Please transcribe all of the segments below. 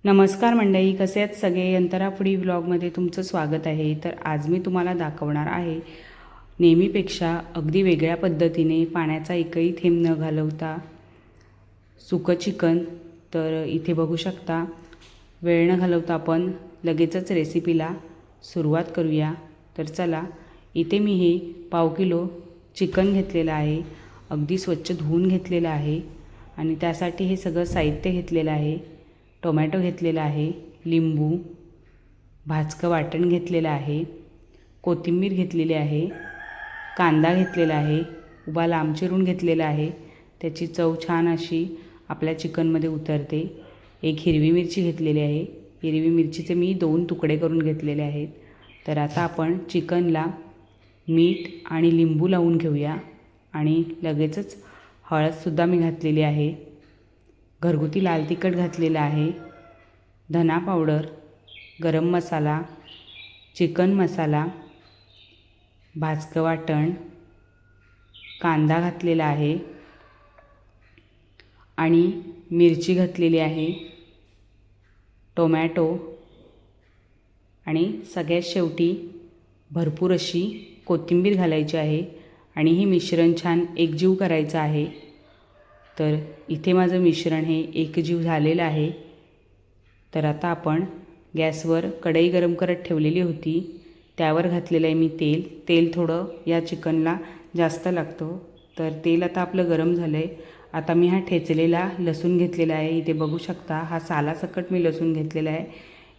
नमस्कार मंडळी, कसे आहेत सगळे? अंतरा फूडी व्लॉगमध्ये तुमचं स्वागत आहे। तर आज मी तुम्हाला दाखवणार आहे नेहमीपेक्षा अगदी वेगळ्या पद्धतीने पाण्याचा एकही थेंब न घालवता सुकं चिकन। तर इथे बघू शकता, वेळ न घालवता आपण लगेचच रेसिपीला सुरुवात करूया। तर चला, इथे मी हे पाव किलो चिकन घेतलेलं आहे, अगदी स्वच्छ धुवून घेतलेलं आहे आणि त्यासाठी हे सगळं साहित्य घेतलेलं आहे। टोमॅटो घेतलेला आहे, लिंबू, भाजकं वाटण घेतलेलं आहे, कोथिंबीर घेतलेली आहे, कांदा घेतलेला आहे, उभा लांब चिरून घेतलेला आहे, त्याची चव छान अशी आपल्या चिकनमध्ये उतरते। एक हिरवी मिरची घेतलेली आहे, हिरवी मिरचीचे मी 2 तुकडे करून घेतलेले आहेत। तर आता आपण चिकनला मीठ आणि लिंबू लावून घेऊया आणि लगेचच हळदसुद्धा मी घातलेली आहे, घरगुती लाल तिखट घातलेलं आहे, धना पावडर, गरम मसाला, चिकन मसाला, भाजकं वाटण, कांदा घातलेला आहे आणि मिरची घातलेली आहे, टोमॅटो आणि सगळ्यात शेवटी भरपूर अशी कोथिंबीर घालायची आहे आणि हे मिश्रण छान एकजीव करायचं आहे। तर इथे माझं मिश्रण हे एकजीव झालेलं आहे। तर आता आपण गॅसवर कढई गरम करत ठेवलेली होती, त्यावर घातलेलं आहे मी तेल थोडं या चिकनला जास्त लागतं। तर तेल आता आपलं गरम झालं आहे। आता मी हा ठेचलेला लसूण घेतलेला आहे, इथे बघू शकता हा सालासकट मी लसूण घेतलेला आहे।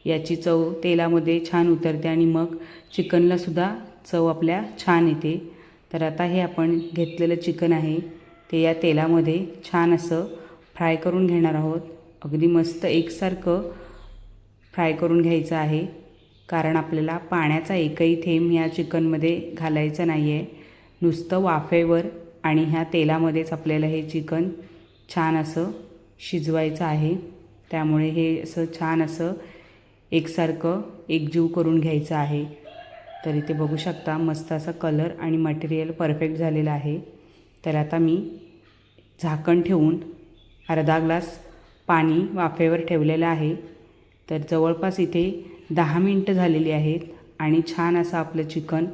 याची चव तेलामध्ये छान उतरते आणि मग चिकनलासुद्धा चव आपल्या छान येते। तर आता हे आपण घेतलेलं चिकन आहे ते या तेलामध्ये छान असं फ्राय करून घेणार आहोत। अगदी मस्त एकसारखं फ्राय करून घ्यायचं आहे, कारण आपल्याला पाण्याचा एकही थेंब ह्या चिकनमध्ये घालायचा नाही आहे। नुसतं वाफेवर आणि ह्या तेलामध्येच आपल्याला हे चिकन छान असं शिजवायचं आहे। त्यामुळे हे असं छान असं एकसारखं एकजीव करून घ्यायचं आहे। तर इथे बघू शकता मस्त असा कलर आणि मटेरियल परफेक्ट झालेलं आहे। तर आता मी झाकण ठेवून अर्धा ग्लास पाणी वाफेवर ठेवलेलं आहे। तर जवळपास इथे 10 मिनटं झालेली आहेत आणि छान असं आपलं चिकन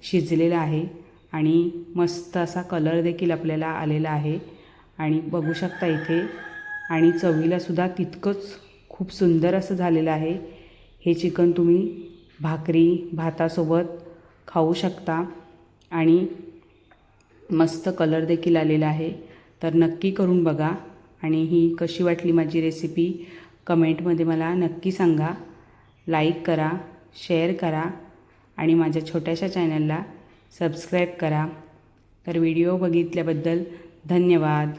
शिजलेलं आहे आणि मस्त असा कलर देखील आपल्याला आलेला आहे आणि बघू शकता इथे, आणि चवीलासुद्धा तितकंच खूप सुंदर असं झालेलं आहे। हे चिकन तुम्ही भाकरी भातासोबत खाऊ शकता आणि मस्त कलर देखील आलेला आहे। तर नक्की करून बघा आणि ही कशी वाटली माझी रेसिपी कमेंटमध्ये मला नक्की सांगा। लाईक करा, शेअर करा आणि माझ्या छोट्याशा चॅनलला सबस्क्राईब करा। तर व्हिडिओ बघितल्याबद्दल धन्यवाद।